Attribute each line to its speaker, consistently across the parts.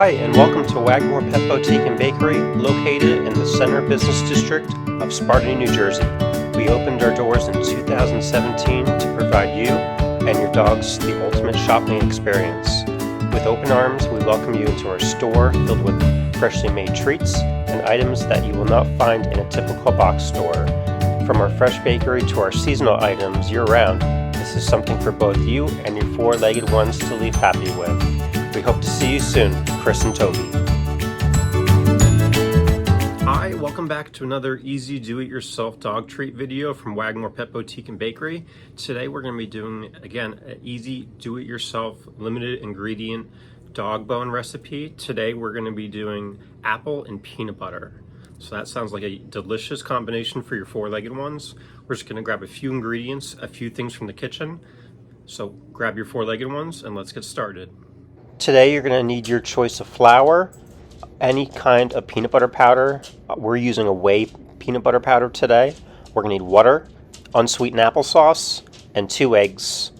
Speaker 1: Hi, and welcome to Wagmore Pet Boutique and Bakery, located in the Center Business District of Spartanburg, New Jersey. We opened our doors in 2017 to provide you and your dogs the ultimate shopping experience. With open arms, we welcome you into our store filled with freshly made treats and items that you will not find in a typical box store. From our fresh bakery to our seasonal items year-round, this is something for both you and your four-legged ones to leave happy with. We hope to see you soon, Chris and Toby. Hi, welcome back to another easy do-it-yourself dog treat video from Wagmore Pet Boutique and Bakery. Today we're going to be doing, again, an easy do-it-yourself limited ingredient dog bone recipe. Today we're going to be doing apple and peanut butter. So that sounds like a delicious combination for your four-legged ones. We're just going to grab a few ingredients, a few things from the kitchen. So grab your four-legged ones and let's get started. Today you're going to need your choice of flour, any kind of peanut butter powder. We're using a Whey peanut butter powder today. We're going to need water, unsweetened applesauce, and 2 eggs.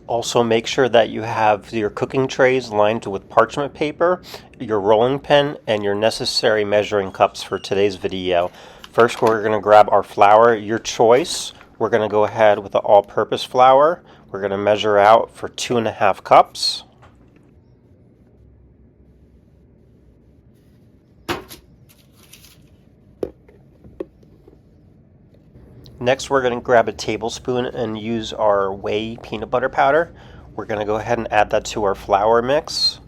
Speaker 1: Also make sure that you have your cooking trays lined with parchment paper, your rolling pin, and your necessary measuring cups for today's video. First, we're going to grab our flour, your choice. We're going to go ahead with the all-purpose flour. We're going to measure out for 2.5 cups. Next, we're going to grab a tablespoon and use our Whey peanut butter powder. We're going to go ahead and add that to our flour mix.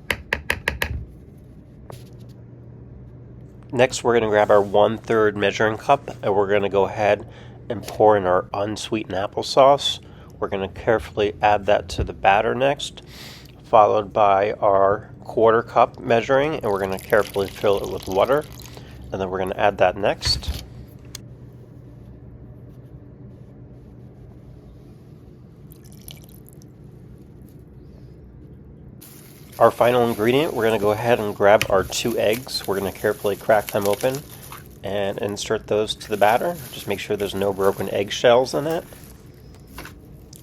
Speaker 1: Next, we're going to grab our 1/3 measuring cup and we're going to go ahead and pour in our unsweetened applesauce. We're going to carefully add that to the batter next, followed by our 1/4 cup measuring, and we're going to carefully fill it with water. And then we're going to add that next. Our final ingredient, we're going to go ahead and grab our 2 eggs. We're going to carefully crack them open and insert those to the batter. Just make sure there's no broken eggshells in it.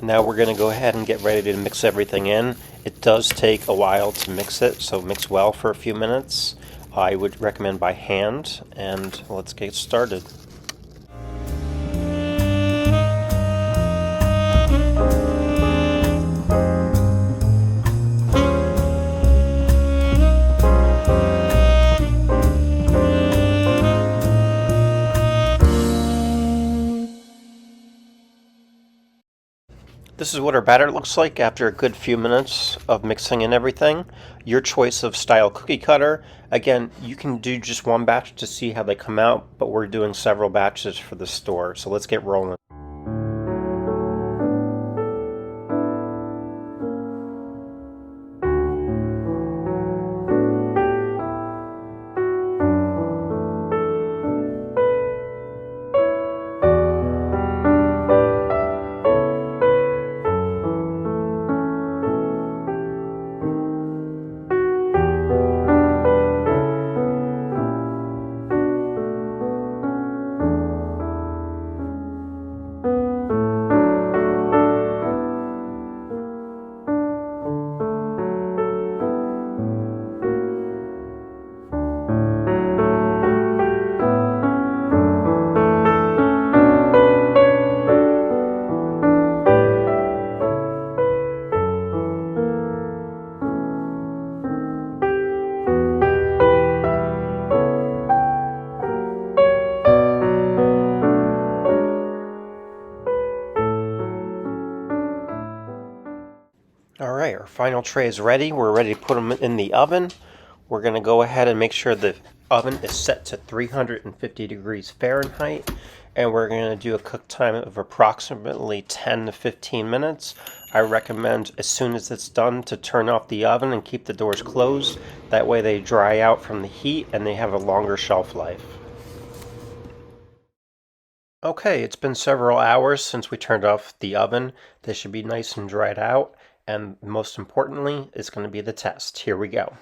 Speaker 1: Now we're going to go ahead and get ready to mix everything in. It does take a while to mix it, so mix well for a few minutes. I would recommend by hand, and let's get started. This is what our batter looks like after a good few minutes of mixing in everything. Your choice of style cookie cutter. Again, you can do just one batch to see how they come out, but we're doing several batches for the store. So let's get rolling. Alright, our final tray is ready. We're ready to put them in the oven. We're going to go ahead and make sure the oven is set to 350 degrees Fahrenheit. And we're going to do a cook time of approximately 10 to 15 minutes. I recommend as soon as it's done to turn off the oven and keep the doors closed. That way they dry out from the heat and they have a longer shelf life. Okay, it's been several hours since we turned off the oven. They should be nice and dried out. And most importantly, it's going to be the test. Here we go.